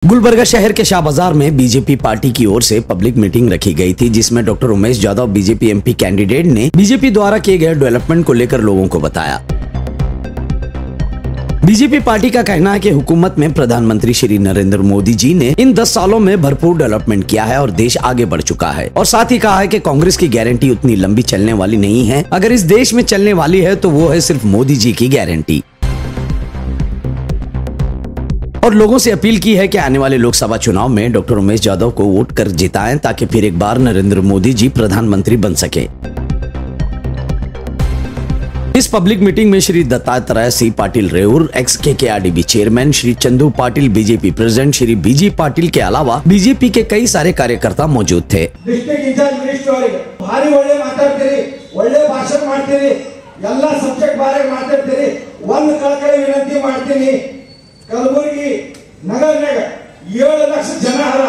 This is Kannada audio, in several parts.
गुलबर्गा शहर के शाह बाजार में बीजेपी पार्टी की ओर से पब्लिक मीटिंग रखी गई थी, जिसमें doctor Umesh Yadav BJP MP candidate ने बीजेपी द्वारा किए गए डेवलपमेंट को लेकर लोगों को बताया। बीजेपी पार्टी का कहना है कि हुकूमत में प्रधानमंत्री श्री नरेंद्र मोदी जी ने इन 10 सालों में भरपूर डेवलपमेंट किया है और देश आगे बढ़ चुका है। और साथ ही कहा है कि कांग्रेस की गारंटी उतनी लंबी चलने वाली नहीं है। अगर इस देश में चलने वाली है तो वो है सिर्फ मोदी जी की गारंटी। और लोगों से अपील की है कि आने वाले लोकसभा चुनाव में डॉक्टर उमेश यादव को वोट कर जिताएं, ताकि फिर एक बार नरेंद्र मोदी जी प्रधानमंत्री बन सके। इस पब्लिक मीटिंग में Shri Dattatreya C Patil Revoor ex KKRDB chairman, Shri Chandu Patil BJP president, Shri BG Patil के अलावा बीजेपी के कई सारे कार्यकर्ता मौजूद थे। डिस्ट्रिक्ट इंचार्ज मिनिस्टर भारी ಒಳ್ಳೆ ಮಾತಾಡ್ತೀರಿ, ಒಳ್ಳೆ ಭಾಷಣ ಮಾಡ್ತೀರಿ, ಎಲ್ಲ ಸಬ್ಜೆಕ್ಟ್ ಬಾರೆ ಮಾತಾಡ್ತೀರಿ। ಒಂದು ಕಳಕಳಿ ವಿನಂತಿ ಮಾಡ್ತೀನಿ, ಕಲಬುರಗಿ ನಗರನಾಗ 7 ಲಕ್ಷ ಜನ ಹರ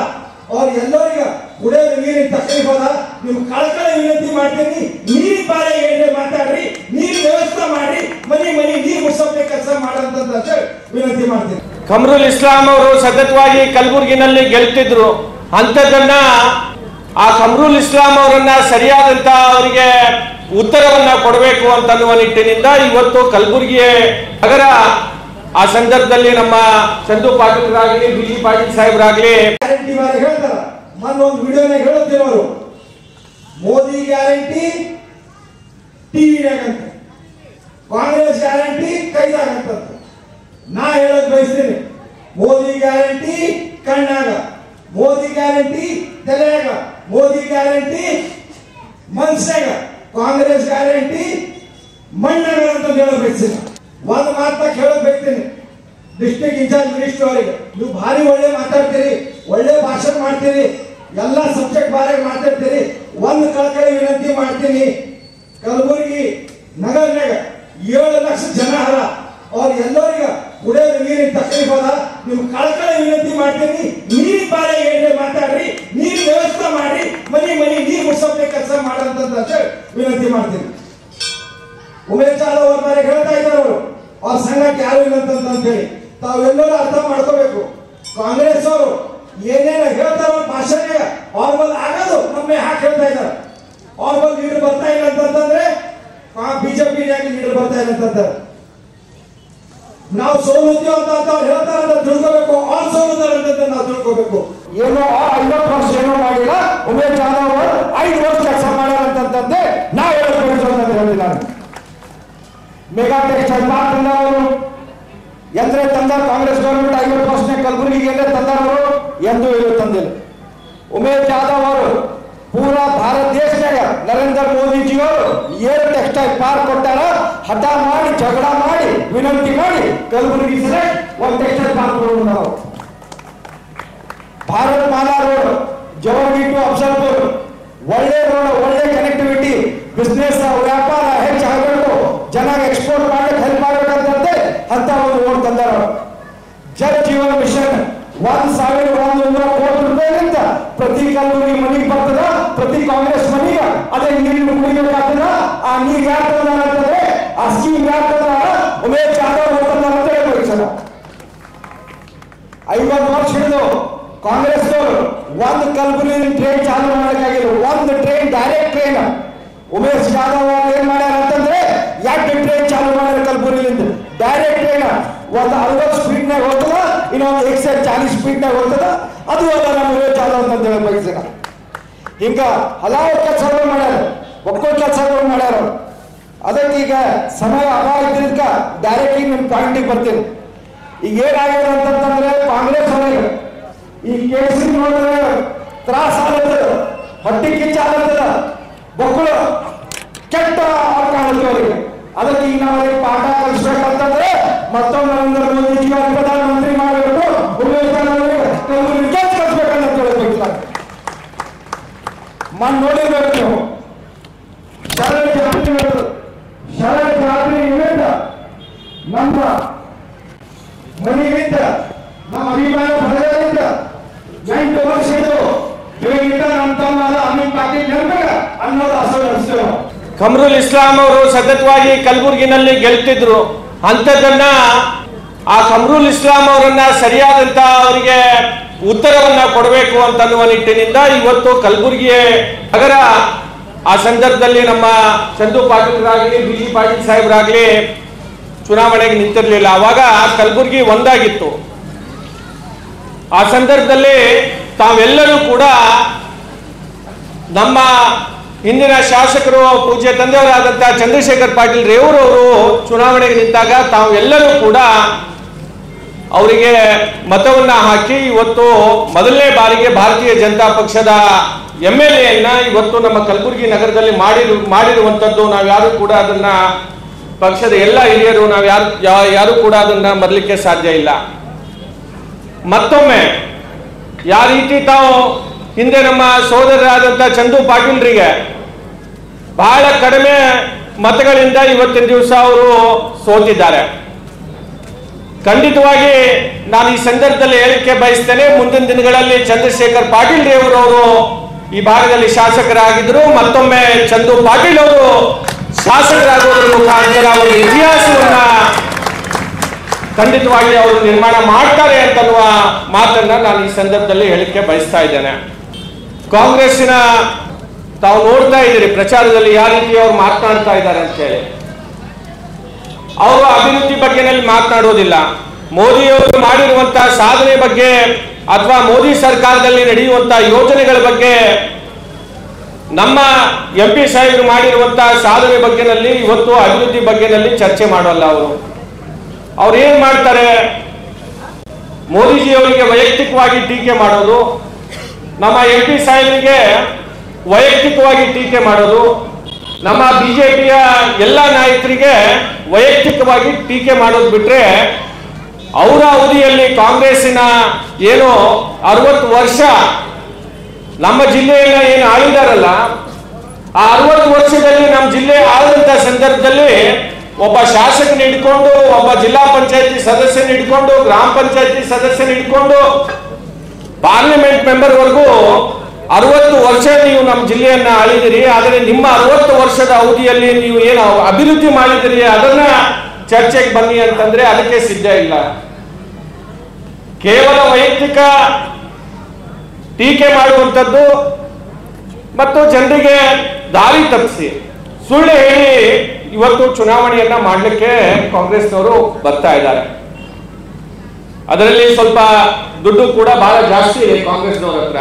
और ಎಲ್ಲರಿಗೆ ಕುಡಿಯೋ ನೀರಿನ ತಕಲೀಫ್ ಅದ। ನೀವು ಕಳಕಳಿ ವಿನಂತಿ ಮಾಡ್ತೀನಿ, ನೀರು ಬಾರೆ ಏನೇ ಮಾತಾಡ್ರಿ, ನೀರು ವ್ಯವಸ್ಥೆ ಮಾಡಿ, ಮನಿ ನೀರು ಮುಗಿಸೋಕೆ ಕೆಲಸ ಮಾಡಂತ ವಿನಂತಿ ಮಾಡ್ತೀನಿ। ಕಮರುಲ್ ಇಸ್ಲಾಂ ಅವರು ಸತತವಾಗಿ ಕಲಬುರಗಿನಲ್ಲಿ ಗೆಲ್ತಿದ್ರು, ಅಂತದನ್ನ ಆ ಕಮರುಲ್ ಇಸ್ಲಾಂ ಅವರನ್ನ ಸರಿಯಾದಂತ ಅವರಿಗೆ ಉತ್ತರವನ್ನ ಕೊಡಬೇಕು ಅಂತ ಅನ್ನುವ ನಿಟ್ಟಿನಿಂದ ಇವತ್ತು ಕಲಬುರಗಿ ನಗರ ಆ ಸಂದರ್ಭದಲ್ಲಿ ನಮ್ಮ ಚಂದು ಪಾಟೀಲ್ ಆಗಲಿ BG ಪಾಟೀಲ್ ಸಾಹೇಬರಾಗಲಿ ಗ್ಯಾರಂಟಿ ಬಾರೆ ಹೇಳ್ತಾರ। ಒಂದು ವಿಡಿಯೋನಾಗ ಹೇಳುತ್ತೀವಿ ಅವರು, ಮೋದಿ ಗ್ಯಾರಂಟಿ ಟಿವಿನಾಗ ಅಂತ, ಕಾಂಗ್ರೆಸ್ ಗ್ಯಾರಂಟಿ ಕೈದಾಗ ಅಂತ। ನಾ ಹೇಳಕ್ ಬಯಸ್ತೀನಿ, ಮೋದಿ ಗ್ಯಾರಂಟಿ ಕಣ್ಣಾಗ, ಮೋದಿ ಗ್ಯಾರಂಟಿ ತಲೆಯಾಗ, ಮೋದಿ ಗ್ಯಾರಂಟಿ ಮನಸ್ಸಾಗ, ಕಾಂಗ್ರೆಸ್ ಗ್ಯಾರಂಟಿ ಮಣ್ಣಾಗ ಅಂತ ಹೇಳಕ್ ಬಯಸ್ತೀನಿ। ಒಂದು ಮಾತ ಹೇಳಕ್ ಬಯಸ್ತೀನಿ ಡಿಸ್ಟ್ರಿಕ್ಟ್ ಇಂಚಾರ್ಜ್ ಮಿನಿಸ್ಟರ್ ಅವರಿಗೆ, ನೀವು ಭಾರಿ ಒಳ್ಳೆ ಮಾತಾಡ್ತೀರಿ, ಒಳ್ಳೆ ಭಾಷಣ ಮಾಡ್ತೀರಿ, ಎಲ್ಲ ಸಬ್ಜೆಕ್ಟ್ ಬಾರೆ ಮಾತಾಡ್ತೀರಿ। ಒಂದು ಕಳಕಳಿ ವಿನಂತಿ ಮಾಡ್ತೀನಿ, ಕಲಬುರಗಿ ನಗರನಾಗ 7 ಲಕ್ಷ ಜನ ಹರ और ಎಲ್ಲರಿಗೆ ಕುಡಿಯೋ ನೀರಿನ ತಕಲೀಫ್ ಅದ। ನೀವು ಕಳಕಳಿ ವಿನಂತಿ ಮಾಡ್ತೀನಿ, ನೀರು ಬಾರೆ ಏನೇ ಮಾತಾಡ್ರಿ, ನೀರು ವ್ಯವಸ್ಥೆ ಮಾಡಿ, ಮನಿ ನೀರು ಮುಗಿಸೋಕೆ ಕೆಲಸ ಮಾಡಂತ ವಿನಂತಿ ಮಾಡ್ತೀನಿ। ಉಮೇಶ್ ಯಾದವ್ ಅವ್ರ ಬಾರೆ ಹೇಳ್ತಾ ಇದ್ದಾರೆ ಅವರು, ಅವ್ರ ಸಂಘಕ್ಕೆ ಯಾರು ಇಲ್ಲ ಅಂತ ಹೇಳಿ ತಾವೆಲ್ಲರೂ ಅರ್ಥ ಮಾಡ್ಕೋಬೇಕು। ಕಾಂಗ್ರೆಸ್ ಅವರು ಏನೇನು ಹೇಳ್ತಾರ ಭಾಷಣ ಅವ್ರ ಬಂದು ಆಗೋದು ನಮ್ಮೆ ಹಾಕಿ ಹೇಳ್ತಾ ಇದ್ದಾರೆ। ಅವ್ರ ಬಂದು ಲೀಡರ್ ಬರ್ತಾ ಇಲ್ಲ ಅಂತಂದ್ರೆ ಬಿಜೆಪಿ ಲೀಡರ್ ಬರ್ತಾ ಇಲ್ಲ ಅಂತಂತಾರೆ। ನಾವು ಸೋಲುತ್ತೀವಿ ಅಂತ ಅವ್ರು ಹೇಳ್ತಾರೆ ಅಂತ ತಿಳ್ಕೋಬೇಕು, ಅವ್ರು ಸೋಲುತ್ತಾರೆ ಅಂತ ನಾವು ತಿಳ್ಕೋಬೇಕು। ಏನೋ 50 ವರ್ಷ ಏನೋ ಮಾಡಿಲ್ಲ, ಉಮೇಶ್ ಯಾದವ್ ಅವರು 5 ವರ್ಷ ಕೆಲಸ ಮಾಡ್ಯಾರ ಅಂತಂದ್ರೆ ನಾವು ಹೇಳಿಲ್ಲ। मेगा टेक्सटाइल पार्क ತಂದವರು ಎಂದ್ರೆ ತಂದ ಕಾಂಗ್ರೆಸ್ ಗವರ್ನಮೆಂಟ್ 50 ವರ್ಷ ಕಲಬುರಗಿಗೆ ಎಂದ್ರೆ ತಂದವರು ಎಂದು ಇದು ತಂದಿಲ್ಲ। ಉಮೇಶ್ ಯಾದವ್ ಅವರು पूरा भारत देश में नरेंद्र मोदी जी ಅವರು ಏನು ಟೆಕ್ಸ್ಟೈಲ್ ಪಾರ್ಕ್ ಕೊಟ್ಟಾರ, ಹಠ ಮಾಡಿ ಜಗಳ ಮಾಡಿ ವಿನಂತಿ ಮಾಡಿ ಕಲಬುರಗಿ ಸರೆ ಒಂದು ಟೆಕ್ಸ್ಟೈಲ್ ಪಾರ್ಕ್ ಕೊಡೋಣ। ಭಾರತ್ ಮಾಲಾ ರೋಡ್ ಜವರ್ಗಿ ಟು ಅಫ್ಜಲ್ಪುರ್ ಒಳ್ಳೆ ರೋಡ್, ಒಳ್ಳೆ ಕನೆಕ್ಟಿವಿಟಿ, ಬಿಸ್ನೆಸ್ ವ್ಯಾಪಾರ ಹೆಚ್ಚಾಗಬೇಕು, ಜನ ಎಕ್ಸ್ಪೋರ್ಟ್ ಮಾಡಕ್ಕೆ ಹೆಲ್ಪ್ ಮಾಡಬೇಕಂತಂದ್ರೆ ಅಂತ ಒಂದು ರೋಡ್ ತಂದಾರ। ಜಲ್ ಜೀವನ್ ಮಿಷನ್ 1,100 ಕೋಟಿ ರೂಪಾಯಿಗಳಿಂದ ಪ್ರತಿ ಕಲಬುರಗಿ ಮನೆಗೆ ಬರ್ತದ, ಪ್ರತಿ ಕಾಂಗ್ರೆಸ್ ಮನೆಗೆ ಅದೇ ನೀರಿನ ಕುಡಿಬೇಕಾಗ್ತದ। ಆ ನೀರು ಯಾರು ತಂದಾರ ಅಂತಂದ್ರೆ, ಆ ಸ್ಕೀಮ್ ಯಾರು ತಂದಾರ, ಉಮೇಶ್ ಯಾದವ್ ತಂದಾರ ಅಂತ ಹೇಳ್ಬೇಕು ಸರ್। 50 ವರ್ಷ ಹಿಡಿದು ಕಾಂಗ್ರೆಸ್ ಒಂದು ಕಲಬುರಗಿ ಟ್ರೈನ್ ಚಾಲೂ ಮಾಡಕ್ಕಾಗಿಲ್ಲ, ಒಂದು train direct train Umesh Yadav ಅವರು ಏನ್ ಮಾಡ್ಯಾರ ಅಂತಂದ್ರೆ 2 ಟ್ರೈನ್ ಚಾಲೂ ಮಾಡ್ಯಾರ ಕಲಬುರಗಿಯಿಂದ ಡೈರೆಕ್ಟ್ ಟ್ರೈನ್। ಒಂದು 60 ಸ್ಪೀಡ್ನಾಗ ಹೋಗ್ತದ, ಇನ್ನೊಂದು 140 ಸ್ಪೀಡ್ನಾಗ ಹೋಗ್ತದ। ಅದು ಅಲ್ಲ ನಮ್ಮ ಉಮೇಶ್ ಯಾದವ್ ಅಂತ ಹೇಳಬೇಕು। ಹಿಂಗ ಹಲವಾರು ಕೆಲಸಗಳು ಮಾಡ್ಯಾರ, ಒಕ್ಕೂಟ ಕೆಲಸಗಳು ಮಾಡ್ಯಾರ। ಅದಕ್ಕೆ ಈಗ ಸಮಯ ಅಭಾವ ಇದ್ರಿಂದ ಡೈರೆಕ್ಟ್ ನಿಮ್ಮ ಪಾಯಿಂಟಿಗೆ ಬರ್ತೀನಿ। ಈಗ ಏನಾಗಿದೆ ಅಂತಂದ್ರೆ ಕಾಂಗ್ರೆಸ್ ಅವರಿಗೆ ಈ ಕೇಸಿ ನೋಡಿದ್ರೆ ತ್ರಾಸ ಆಗತ್ತದ, ಹೊಟ್ಟೆ ಕಿಚ್ಚ ಆಗತ್ತದ, ಮಕ್ಕಳು ಕೆಟ್ಟ ಕಾಣುತ್ತೆ ಅವರಿಗೆ। ಅದಕ್ಕೆ ಈಗ ನಾವು ಪಾಠ ಕಲಿಸ್ಬೇಕಂತಂದ್ರೆ ಮತ್ತೊಮ್ಮೆ ನರೇಂದ್ರ ಮೋದಿ ಜಿ ಅವರು ಪ್ರಧಾನಮಂತ್ರಿ ಮಾಡಬೇಕು, ಉಮೇಶ್ ಕಲಬುರಗಿ ಕಲಿಸ್ಬೇಕಂತ ಹೇಳಬೇಕು। ಮನ್ ನೋಡಿರ್ಬೇಕು ನೀವು, ಶರಣ ಜಾತ್ರೆ ಇವೆಂಟ್ ನಮ್ಮ ಮನೆಯಿಂದ ನಮ್ಮ ಅಭಿಮಾನ ಪಡೆಯೋದ್ರಿಂದ 8 ವರ್ಷ ಇದು ಇವಾಗ ನಮ್ಮ ತಮ್ಮ ಅಮಿತ್ ಪಾಟೀಲ್ ನೆನಪಾಗ ಅನ್ನೋದು ಅಸಲು ಅನಿಸ್ತೇವೆ। ಕಮರುಲ್ ಇಸ್ಲಾಂ ಅವರು ಸತತವಾಗಿ ಕಲಬುರಗಿನಲ್ಲಿ ಗೆಲ್ತಿದ್ರು, ಅಂತದನ್ನ ಆ ಕಮರುಲ್ ಇಸ್ಲಾಂ ಅವರನ್ನ ಸರಿಯಾದಂತ ಅವರಿಗೆ ಉತ್ತರವನ್ನ ಕೊಡಬೇಕು ಅಂತನ್ನುವ ನಿಟ್ಟಿನಿಂದ ಇವತ್ತು ಕಲಬುರಗಿ ನಗರ ಆ ಸಂದರ್ಭದಲ್ಲಿ ನಮ್ಮ ಚಂದು ಪಾಟೀಲ್ರಾಗಲಿ ಬಿ.ಜಿ. ಪಾಟೀಲ್ ಸಾಹೇಬ್ರಾಗ್ಲಿ ಚುನಾವಣೆಗೆ ನಿಂತಿರಲಿಲ್ಲ. ಅವಾಗ ಕಲಬುರಗಿ ಒಂದಾಗಿತ್ತು. ಆ ಸಂದರ್ಭದಲ್ಲಿ ತಾವೆಲ್ಲರೂ ಕೂಡ ನಮ್ಮ ಹಿಂದಿನ ಶಾಸಕರು ಪೂಜ್ಯ ತಂದೆಯವರಾದಂತಹ ಚಂದ್ರಶೇಖರ್ ಪಾಟೀಲ್ ರೇವೂರವರು ಚುನಾವಣೆಗೆ ನಿಂತಾಗ ತಾವೆಲ್ಲರೂ ಕೂಡ ಅವರಿಗೆ ಮತವನ್ನ ಹಾಕಿ ಇವತ್ತು ಮೊದಲನೇ ಬಾರಿಗೆ ಭಾರತೀಯ ಜನತಾ ಪಕ್ಷದ MLA ಇವತ್ತು ನಮ್ಮ ಕಲಬುರಗಿ ನಗರದಲ್ಲಿ ಮಾಡಿರುವಂತದ್ದು ನಾವ್ಯಾರು ಕೂಡ ಅದನ್ನ ಪಕ್ಷದ ಎಲ್ಲ ಹಿರಿಯರು ಯಾರು ಕೂಡ ಅದನ್ನ ಮರಲಿಕ್ಕೆ ಸಾಧ್ಯ ಇಲ್ಲ. ಮತ್ತೊಮ್ಮೆ ಯಾವ ರೀತಿ ತಾವು ಹಿಂದೆ ನಮ್ಮ ಸೋದರರಾದಂತಹ ಚಂದು ಪಾಟೀಲ್ರಿಗೆ ಬಹಳ ಕಡಿಮೆ ಮತಗಳಿಂದ ಇವತ್ತಿನ ದಿವಸ ಅವರು ಸೋತಿದ್ದಾರೆ. ಖಂಡಿತವಾಗಿ ನಾನು ಈ ಸಂದರ್ಭದಲ್ಲಿ ಹೇಳಿಕೆ ಬಯಸ್ತೇನೆ, ಮುಂದಿನ ದಿನಗಳಲ್ಲಿ ಚಂದ್ರಶೇಖರ್ ಪಾಟೀಲ್ ರೇವೂರವರು ಈ ಭಾಗದಲ್ಲಿ ಶಾಸಕರಾಗಿದ್ರು. ಮತ್ತೊಮ್ಮೆ ಚಂದು ಪಾಟೀಲ್ ಅವರು ಶಾಸಕರಾಗುವುದರ ಮುಖಾಂತರ ಅವರ ಇತಿಹಾಸವನ್ನ ಖಂಡಿತವಾಗಿ ಅವರು ನಿರ್ಮಾಣ ಮಾಡ್ತಾರೆ ಅಂತನ್ನುವ ಮಾತನ್ನ ನಾನು ಈ ಸಂದರ್ಭದಲ್ಲಿ ಹೇಳಿಕೆ ಬಯಸ್ತಾ ಇದ್ದೇನೆ. ಕಾಂಗ್ರೆಸ್ಸಿನ ತಾವು ನೋಡ್ತಾ ಇದ್ದೀರಿ ಪ್ರಚಾರದಲ್ಲಿ ಯಾವ ರೀತಿ ಅವರು ಮಾತನಾಡ್ತಾ ಇದ್ದಾರೆ ಅಂತ ಹೇಳಿ. ಅವರು ಅಭಿವೃದ್ಧಿ ಬಗ್ಗೆನಲ್ಲಿ ಮಾತನಾಡುವುದಿಲ್ಲ. ಮೋದಿಯವರು ಮಾಡಿರುವಂತಹ ಸಾಧನೆ ಬಗ್ಗೆ ಅಥವಾ ಮೋದಿ ಸರ್ಕಾರದಲ್ಲಿ ನಡೆಯುವಂತಹ ಯೋಜನೆಗಳ ಬಗ್ಗೆ, ನಮ್ಮ MP ಸಾಹೇಬರು ಮಾಡಿರುವಂತಹ ಸಾಧನೆ ಬಗ್ಗೆನಲ್ಲಿ ಇವತ್ತು ಅಭಿವೃದ್ಧಿ ಬಗ್ಗೆನಲ್ಲಿ ಚರ್ಚೆ ಮಾಡೋಲ್ಲ. ಅವ್ರು ಏನ್ ಮಾಡ್ತಾರೆ, ಮೋದಿಜಿಯವರಿಗೆ ವೈಯಕ್ತಿಕವಾಗಿ ಟೀಕೆ ಮಾಡೋದು, ನಮ್ಮ MP ಸಾಹೇಬರಿಗೆ ವೈಯಕ್ತಿಕವಾಗಿ ಟೀಕೆ ಮಾಡೋದು, ನಮ್ಮ ಬಿಜೆಪಿಯ ಎಲ್ಲ ನಾಯಕರಿಗೆ ವೈಯಕ್ತಿಕವಾಗಿ ಟೀಕೆ ಮಾಡೋದು ಬಿಟ್ರೆ ಅವರ ಅವಧಿಯಲ್ಲಿ ಕಾಂಗ್ರೆಸ್ಸಿನ ಏನು 60 ವರ್ಷ ನಮ್ಮ ಜಿಲ್ಲೆಯನ್ನ ಏನು ಆಳಿದಾರಲ್ಲ, ಆ 60 ವರ್ಷದಲ್ಲಿ ನಮ್ಮ ಜಿಲ್ಲೆ ಆಳದಂತ ಸಂದರ್ಭದಲ್ಲಿ ಒಬ್ಬ ಶಾಸಕನ ಹಿಡ್ಕೊಂಡು, ಒಬ್ಬ ಜಿಲ್ಲಾ ಪಂಚಾಯತಿ ಸದಸ್ಯನ ಹಿಡ್ಕೊಂಡು, ಗ್ರಾಮ ಪಂಚಾಯತಿ ಸದಸ್ಯನ ಹಿಡ್ಕೊಂಡು ಪಾರ್ಲಿಮೆಂಟ್ ಮೆಂಬರ್ ವರೆಗೂ 60 ವರ್ಷ ನೀವು ನಮ್ಮ ಜಿಲ್ಲೆಯನ್ನ ಆಳಿದಿರಿ. ಆದರೆ ನಿಮ್ಮ 60 ವರ್ಷದ ಅವಧಿಯಲ್ಲಿ ನೀವು ಏನು ಅಭಿವೃದ್ಧಿ ಮಾಡಿದಿರಿ ಅದನ್ನ ಚರ್ಚೆಗೆ ಬನ್ನಿ ಅಂತಂದ್ರೆ ಅದಕ್ಕೆ ಸಿದ್ಧ ಇಲ್ಲ. ಕೇವಲ ವೈಯಕ್ತಿಕ ಟೀಕೆ ಮಾಡುವಂಥದ್ದು ಮತ್ತು ಜನರಿಗೆ ದಾರಿ ತಪ್ಪಿಸಿ ಸುಳ್ಳು ಹೇಳಿ ಇವತ್ತು ಚುನಾವಣೆಯನ್ನ ಮಾಡಲಿಕ್ಕೆ ಕಾಂಗ್ರೆಸ್ನವರು ಬರ್ತಾ ಇದ್ದಾರೆ. ಅದರಲ್ಲಿ ಸ್ವಲ್ಪ ದುಡ್ಡು ಕೂಡ ಬಹಳ ಜಾಸ್ತಿ ಇದೆ ಕಾಂಗ್ರೆಸ್ನವರ ಹತ್ರ.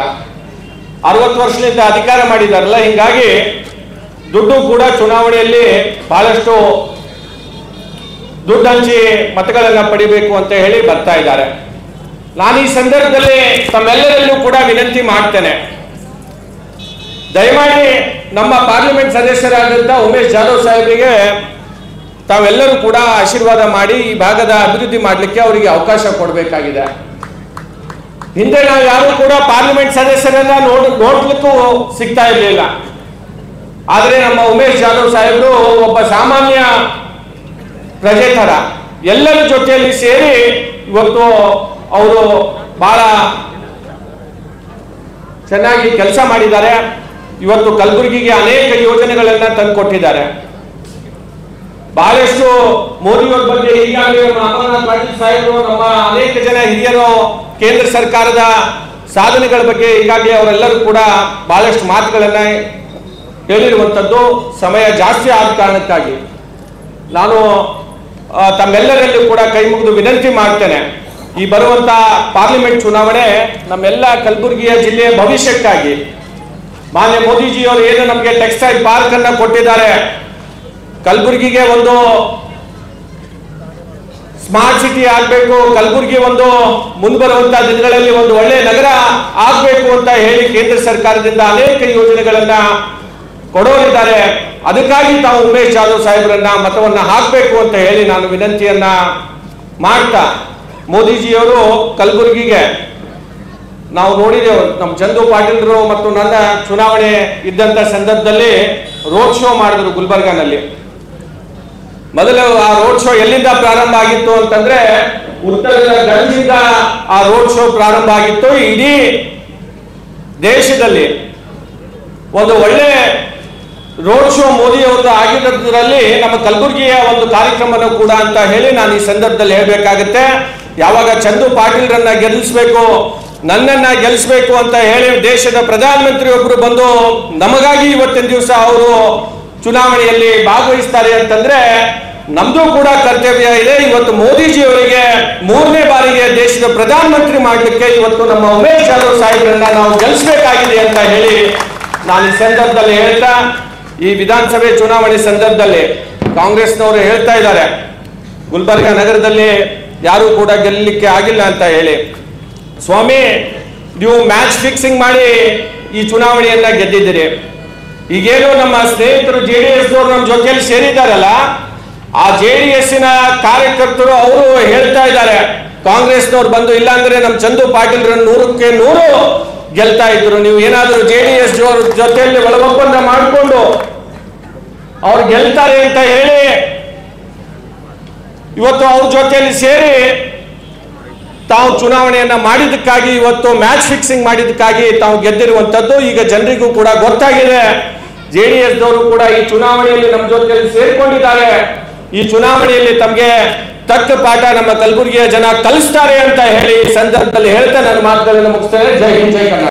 60 ವರ್ಷದಿಂದ ಅಧಿಕಾರ ಮಾಡಿದಾರಲ್ಲ, ಹಿಂಗಾಗಿ ದುಡ್ಡು ಕೂಡ ಚುನಾವಣೆಯಲ್ಲಿ ಬಹಳಷ್ಟು ದುಡ್ಡು ಹಂಚಿ ಮತಗಳನ್ನ ಪಡಿಬೇಕು ಅಂತ ಹೇಳಿ ಬರ್ತಾ ಇದ್ದಾರೆ. ನಾನು ಈ ಸಂದರ್ಭದಲ್ಲಿ ತಮ್ಮೆಲ್ಲರಲ್ಲೂ ಕೂಡ ವಿನಂತಿ ಮಾಡ್ತೇನೆ, ದಯಮಾಡಿ ನಮ್ಮ ಪಾರ್ಲಿಮೆಂಟ್ ಸದಸ್ಯರಾದಂತಹ ಉಮೇಶ್ ಜಾಧವ್ ಸಾಹೇಬರಿಗೆ ತಾವೆಲ್ಲರೂ ಕೂಡ ಆಶೀರ್ವಾದ ಮಾಡಿ ಈ ಭಾಗದ ಅಭಿವೃದ್ಧಿ ಮಾಡಲಿಕ್ಕೆ ಅವರಿಗೆ ಅವಕಾಶ ಕೊಡಬೇಕಾಗಿದೆ. ಹಿಂದೆ ನಾವು ಯಾರು ಕೂಡ ಪಾರ್ಲಿಮೆಂಟ್ ಸದಸ್ಯರನ್ನ ನೋಡ್ಲಿಕ್ಕೂ ಸಿಗ್ತಾ ಇರಲಿಲ್ಲ. ಆದರೆ ನಮ್ಮ ಉಮೇಶ್ ಜಾಧವ್ ಸಾಹೇಬರು ಒಬ್ಬ ಸಾಮಾನ್ಯ ಪ್ರಜೆ ತರ ಎಲ್ಲರ ಜೊತೆಯಲ್ಲಿ ಸೇರಿ ಇವತ್ತು ಅವರು ಬಹಳ ಚೆನ್ನಾಗಿ ಕೆಲಸ ಮಾಡಿದ್ದಾರೆ. ಇವತ್ತು ಕಲಬುರಗಿಗೆ ಅನೇಕ ಯೋಜನೆಗಳನ್ನ ತಂದುಕೊಟ್ಟಿದ್ದಾರೆ. ಬಹಳಷ್ಟು ಮೋದಿಯವರ ಬಗ್ಗೆ ಈಗಾಗಲೇ ನಮ್ಮ ಅಮರನಾಥ್ ಪಾಟೀಲ್ ಸಾಹೇಬರು, ನಮ್ಮ ಅನೇಕ ಜನ ಹಿರಿಯರು ಕೇಂದ್ರ ಸರ್ಕಾರದ ಸಾಧನೆಗಳ ಬಗ್ಗೆ ಈಗಾಗಲೇ ಅವರೆಲ್ಲರೂ ಕೂಡ ಬಹಳಷ್ಟು ಮಾತುಗಳನ್ನ ಹೇಳಿರುವಂಥದ್ದು. ಸಮಯ ಜಾಸ್ತಿ ಆದ ಕಾರಣಕ್ಕಾಗಿ ನಾನು ತಮ್ಮೆಲ್ಲರಲ್ಲೂ ಕೂಡ ಕೈ ಮುಗಿದು ವಿನಂತಿ ಮಾಡ್ತೇನೆ, ಈ ಬರುವಂತ ಪಾರ್ಲಿಮೆಂಟ್ ಚುನಾವಣೆ ನಮ್ಮೆಲ್ಲ ಕಲಬುರಗಿಯ ಜಿಲ್ಲೆಯ ಭವಿಷ್ಯಕ್ಕಾಗಿ ಮಾನ್ಯ ಮೋದಿಜಿಯವರು ಏನು ನಮಗೆ ಟೆಕ್ಸ್ಟೈಲ್ ಪಾರ್ಕ್ ಅನ್ನ ಕೊಟ್ಟಿದ್ದಾರೆ, ಕಲಬುರಗಿಗೆ ಒಂದು ಸ್ಮಾರ್ಟ್ ಸಿಟಿ ಆಗಬೇಕು, ಕಲಬುರಗಿ ಒಂದು ಮುಂಬರುವಂತಹ ದಿನಗಳಲ್ಲಿ ಒಂದು ಒಳ್ಳೆ ನಗರ ಆಗಬೇಕು ಅಂತ ಹೇಳಿ ಕೇಂದ್ರ ಸರ್ಕಾರದಿಂದ ಅನೇಕ ಯೋಜನೆಗಳನ್ನ ಕೊಡೋರಿದ್ದಾರೆ. ಅದಕ್ಕಾಗಿ ತಾವು ಉಮೇಶ್ ಜಾಧವ್ ಸಾಹೇಬರನ್ನ ಮತವನ್ನ ಹಾಕಬೇಕು ಅಂತ ಹೇಳಿ ನಾನು ವಿನಂತಿಯನ್ನ ಮಾಡ್ತಾ, ಮೋದಿಜಿಯವರು ಕಲಬುರಗಿಗೆ ನಾವು ನೋಡಿದೆವು, ನಮ್ಮ ಚಂದು ಪಾಟೀಲ್ರು ಮತ್ತು ನನ್ನ ಚುನಾವಣೆ ಇದ್ದಂತ ಸಂದರ್ಭದಲ್ಲಿ ರೋಡ್ ಶೋ ಮಾಡಿದ್ರು ಗುಲ್ಬರ್ಗಾನಲ್ಲಿ. ಮೊದಲು ಆ ರೋಡ್ ಶೋ ಎಲ್ಲಿಂದ ಪ್ರಾರಂಭ ಆಗಿತ್ತು ಅಂತಂದ್ರೆ ಉತ್ತರದ ಗಂಜಿಂದ ಆ ರೋಡ್ ಶೋ ಪ್ರಾರಂಭ ಆಗಿತ್ತು. ಇಡೀ ದೇಶದಲ್ಲಿ ಒಂದು ಒಳ್ಳೆ ರೋಡ್ ಶೋ ಮೋದಿ ಅವ್ರದ್ದು ಆಗಿರೋದ್ರಲ್ಲಿ ನಮ್ಮ ಕಲಬುರಗಿಯ ಒಂದು ಕಾರ್ಯಕ್ರಮನೂ ಕೂಡ ಅಂತ ಹೇಳಿ ನಾನು ಈ ಸಂದರ್ಭದಲ್ಲಿ ಹೇಳ್ಬೇಕಾಗತ್ತೆ. ಯಾವಾಗ ಚಂದು ಪಾಟೀಲ್ರನ್ನ ಗೆಲ್ಲಿಸಬೇಕು, ನನ್ನನ್ನ ಗೆಲ್ಲಿಸಬೇಕು ಅಂತ ಹೇಳಿ ದೇಶದ ಪ್ರಧಾನಮಂತ್ರಿ ಒಬ್ರು ಬಂದು ನಮಗಾಗಿ ಇವತ್ತಿನ ದಿವಸ ಅವರು ಚುನಾವಣೆಯಲ್ಲಿ ಭಾಗವಹಿಸ್ತಾರೆ ಅಂತಂದ್ರೆ ನಮ್ದು ಕೂಡ ಕರ್ತವ್ಯ ಇದೆ. ಇವತ್ತು ಮೋದಿಜಿ ಅವರಿಗೆ 3ನೇ ಬಾರಿಗೆ ದೇಶದ ಪ್ರಧಾನಮಂತ್ರಿ ಮಾಡಲಿಕ್ಕೆ ಇವತ್ತು ನಮ್ಮ ಉಮೇಶ್ ಜಾಧವ್ ಸಾಹೇಬ್ರನ್ನ ನಾವು ಗೆಲ್ಲಿಸಬೇಕಾಗಿದೆ ಅಂತ ಹೇಳಿ ನಾನು ಈ ಸಂದರ್ಭದಲ್ಲಿ ಹೇಳ್ತಾ, ಈ ವಿಧಾನಸಭೆ ಚುನಾವಣೆ ಸಂದರ್ಭದಲ್ಲಿ ಕಾಂಗ್ರೆಸ್ನವರು ಹೇಳ್ತಾ ಇದ್ದಾರೆ ಗುಲ್ಬರ್ಗ ನಗರದಲ್ಲಿ ಯಾರು ಕೂಡ ಗೆಲ್ಲಲಿಕ್ಕೆ ಆಗಿಲ್ಲ ಅಂತ ಹೇಳಿ. ಸ್ವಾಮಿ, ನೀವು ಮ್ಯಾಚ್ ಫಿಕ್ಸಿಂಗ್ ಮಾಡಿ ಈ ಚುನಾವಣೆಯನ್ನ ಗೆದ್ದಿದ್ದೀರಿ. ಈಗೇನು ನಮ್ಮ ಸ್ನೇಹಿತರು JDS ನವರು ನಮ್ಮ ಜೊತೆಯಲ್ಲಿ ಸೇರಿದ್ದಾರಲ್ಲ, ಆ JDS-ನ ಕಾರ್ಯಕರ್ತರು ಅವರು ಹೇಳ್ತಾ ಇದ್ದಾರೆ ಕಾಂಗ್ರೆಸ್ನವ್ರು ಬಂದು ಇಲ್ಲ ಅಂದ್ರೆ ನಮ್ಮ ಚಂದು ಪಾಟೀಲ್ರನ್ನ 100ಕ್ಕೆ 100 ಗೆಲ್ತಾ ಇದ್ರು. ನೀವು ಏನಾದರೂ JDS ಜೊತೆಯಲ್ಲಿ ಒಳಗೊಪ್ಪಂದ ಮಾಡಿಕೊಂಡು ಅವ್ರು ಗೆಲ್ತಾರೆ ಅಂತ ಹೇಳಿ ಇವತ್ತು ಅವ್ರ ಜೊತೆಯಲ್ಲಿ ಸೇರಿ ತಾವು ಚುನಾವಣೆಯನ್ನ ಮಾಡಿದ್ದಕ್ಕಾಗಿ, ಇವತ್ತು ಮ್ಯಾಚ್ ಫಿಕ್ಸಿಂಗ್ ಮಾಡಿದ್ದಕ್ಕಾಗಿ ತಾವು ಗೆದ್ದಿರುವಂತದ್ದು ಈಗ ಜನರಿಗೂ ಕೂಡ ಗೊತ್ತಾಗಿದೆ. JDS ದವರು ಕೂಡ ಈ ಚುನಾವಣೆಯಲ್ಲಿ ನಮ್ಮ ಜೊತೆಯಲ್ಲಿ ಸೇರ್ಕೊಂಡಿದ್ದಾರೆ. ಈ ಚುನಾವಣೆಯಲ್ಲಿ ತಮಗೆ ತಕ್ಕ ಪಾಠ ನಮ್ಮ ಕಲಬುರಗಿಯ ಜನ ಕಲಿಸ್ತಾರೆ ಅಂತ ಹೇಳಿ ಈ ಸಂದರ್ಭದಲ್ಲಿ ಹೇಳ್ತಾ ನನ್ನ ಮಾತುಗಳನ್ನು ಮುಗಿಸ್ತೇನೆ. ಜೈ ಹಿಂದ್, ಜೈ ಕರ್ನಾಟಕ.